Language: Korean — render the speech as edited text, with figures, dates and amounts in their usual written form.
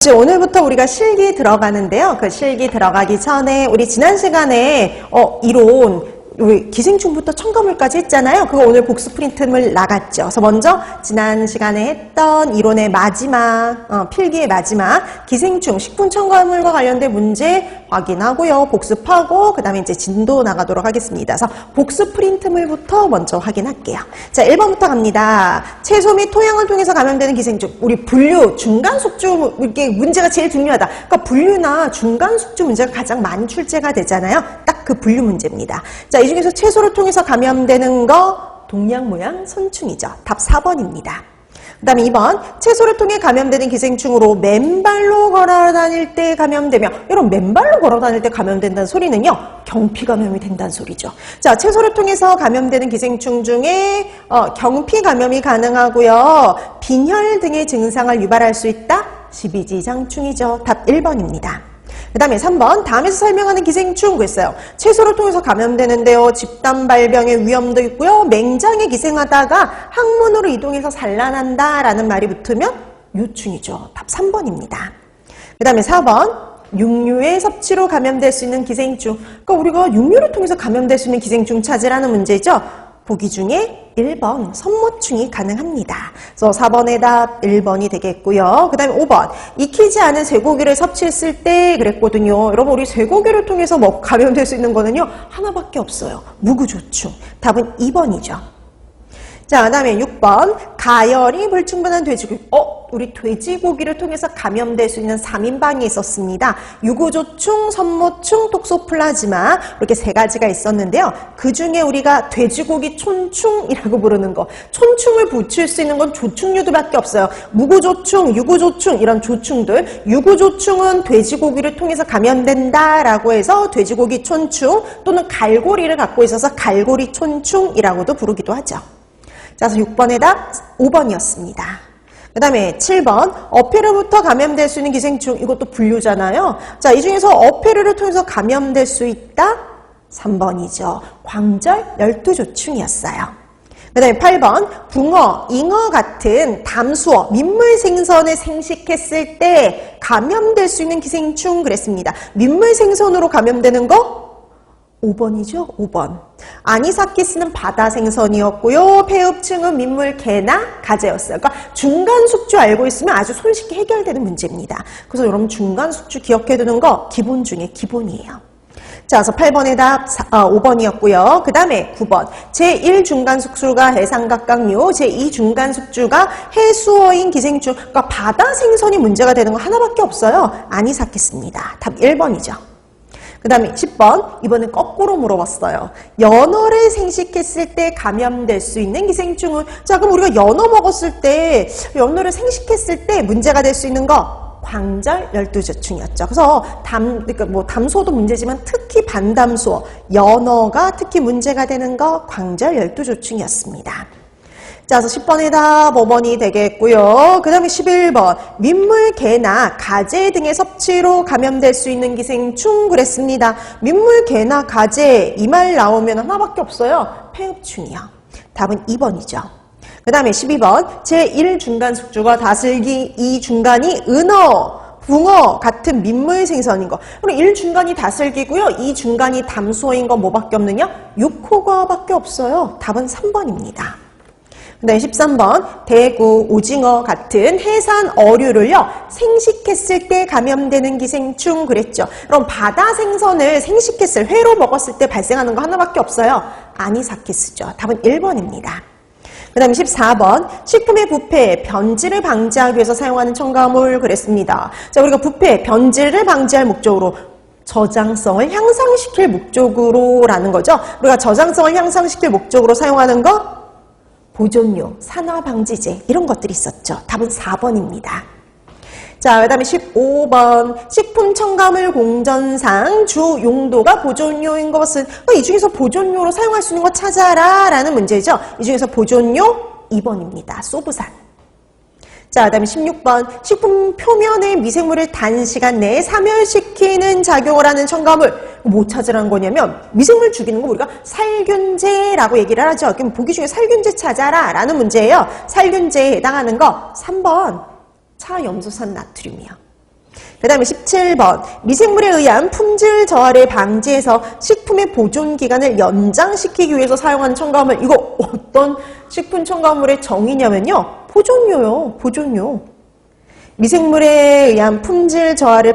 오늘부터 우리가 실기 들어가는데요. 그 실기 들어가기 전에 우리 지난 시간에 이론 기생충부터 첨가물까지 했잖아요. 그거 오늘 복수 프린트물 나갔죠. 그래서 먼저 지난 시간에 했던 이론의 마지막 필기의 마지막 기생충 식품 첨가물과 관련된 문제 확인하고요. 복습하고 그 다음에 이제 진도 나가도록 하겠습니다. 그래서 복수 프린트물부터 먼저 확인할게요. 자, 1번부터 갑니다. 채소 및 토양을 통해서 감염되는 기생충. 우리 분류, 중간 숙주 이게 문제가 제일 중요하다. 그러니까 분류나 중간 숙주 문제가 가장 많이 출제가 되잖아요. 딱 그 분류 문제입니다. 자, 이 중에서 채소를 통해서 감염되는 거 동양 모양 선충이죠. 답 4번입니다. 그 다음에 2번 채소를 통해 감염되는 기생충으로 맨발로 걸어다닐 때 감염되며, 여러분 맨발로 걸어다닐 때 감염된다는 소리는요 경피 감염이 된다는 소리죠. 자, 채소를 통해서 감염되는 기생충 중에 경피 감염이 가능하고요, 빈혈 등의 증상을 유발할 수 있다. 십이지장충이죠. 답 1번입니다. 그 다음에 3번 다음에서 설명하는 기생충 그랬어요. 채소를 통해서 감염되는데요. 집단 발병의 위험도 있고요. 맹장에 기생하다가 항문으로 이동해서 산란한다 라는 말이 붙으면 유충이죠. 답 3번입니다. 그 다음에 4번 육류의 섭취로 감염될 수 있는 기생충. 그러니까 우리가 육류를 통해서 감염될 수 있는 기생충 찾으라는 문제죠. 보기 중에 1번 선모충이 가능합니다. 그래서 4번의 답 1번이 되겠고요. 그 다음에 5번 익히지 않은 쇠고기를 섭취했을 때 그랬거든요. 여러분 우리 쇠고기를 통해서 감염될 수 있는 거는요 하나밖에 없어요. 무구조충. 답은 2번이죠. 자, 그 다음에 6번 가열이 불충분한 돼지고기. 우리 돼지고기를 통해서 감염될 수 있는 3인방이 있었습니다. 유구조충, 선모충, 톡소플라즈마 이렇게 세 가지가 있었는데요. 그 중에 우리가 돼지고기 촌충이라고 부르는 거, 촌충을 붙일 수 있는 건 조충류들밖에 없어요. 무구조충, 유구조충 이런 조충들. 유구조충은 돼지고기를 통해서 감염된다라고 해서 돼지고기 촌충 또는 갈고리를 갖고 있어서 갈고리 촌충이라고도 부르기도 하죠. 자, 그래서 6번의 답 5번이었습니다. 그 다음에 7번 어패류부터 감염될 수 있는 기생충. 이것도 분류잖아요. 자, 이 중에서 어패류를 통해서 감염될 수 있다. 3번이죠. 광절 12조충이었어요. 그 다음에 8번 붕어, 잉어 같은 담수어, 민물 생선을 생식했을 때 감염될 수 있는 기생충 그랬습니다. 민물 생선으로 감염되는 거 5번이죠. 5번. 아니사키스는 바다 생선이었고요. 폐흡층은 민물 개나 가재였어요. 그러니까 중간 숙주 알고 있으면 아주 손쉽게 해결되는 문제입니다. 그래서 여러분 중간 숙주 기억해두는 거 기본 중에 기본이에요. 자, 그래서 8번의 답 5번이었고요. 그 다음에 9번 제1 중간 숙주가 해상각각류, 제2 중간 숙주가 해수어인 기생충. 그러니까 바다 생선이 문제가 되는 거 하나밖에 없어요. 아니사키스입니다. 답 1번이죠. 그 다음에 10번, 이번엔 거꾸로 물어봤어요. 연어를 생식했을 때 감염될 수 있는 기생충은, 자, 그럼 우리가 연어 먹었을 때, 연어를 생식했을 때 문제가 될 수 있는 거, 광절 12조충이었죠. 그래서 그러니까 담소도 문제지만 특히 반담소, 연어가 특히 문제가 되는 거, 광절 12조충이었습니다. 자, 그래서 10번의 답 5번이 되겠고요. 그 다음에 11번 민물 개나 가재 등의 섭취로 감염될 수 있는 기생충 그랬습니다. 민물 개나 가재 이 말 나오면 하나밖에 없어요. 폐흡충이요. 답은 2번이죠. 그 다음에 12번 제1 중간 숙주가 다슬기, 2 중간이 은어, 붕어 같은 민물 생선인 거. 그럼 1 중간이 다슬기고요. 2 중간이 담수어인 거 뭐밖에 없느냐? 육호과밖에 없어요. 답은 3번입니다. 네, 13번 대구, 오징어 같은 해산 어류를요 생식했을 때 감염되는 기생충 그랬죠. 그럼 바다 생선을 생식했을, 회로 먹었을 때 발생하는 거 하나밖에 없어요. 아니사키스죠. 답은 1번입니다. 그 다음에 14번 식품의 부패, 변질을 방지하기 위해서 사용하는 첨가물 그랬습니다. 자, 우리가 부패, 변질을 방지할 목적으로 저장성을 향상시킬 목적으로 라는 거죠. 우리가 저장성을 향상시킬 목적으로 사용하는 거 보존료, 산화방지제 이런 것들이 있었죠. 답은 4번입니다. 자, 그 다음에 15번 식품 첨가물 공전상 주 용도가 보존료인 것은, 이 중에서 보존료로 사용할 수 있는 거 찾아라 라는 문제죠. 이 중에서 보존료 2번입니다. 소부산. 자, 그 다음에 16번 식품 표면의 미생물을 단시간 내에 사멸시키는 작용을 하는 첨가물. 뭐 찾으라는 거냐면 미생물 죽이는 거 우리가 살균제라고 얘기를 하죠. 그럼 보기 중에 살균제 찾아라 라는 문제예요. 살균제에 해당하는 거 3번 차염소산 나트륨이요. 그 다음에 17번. 미생물에 의한 품질 저하를 방지해서 식품의 보존 기간을 연장시키기 위해서 사용하는 첨가물. 이거 어떤 식품 첨가물의 정의냐면요. 보존료요. 보존료. 미생물에 의한 품질 저하를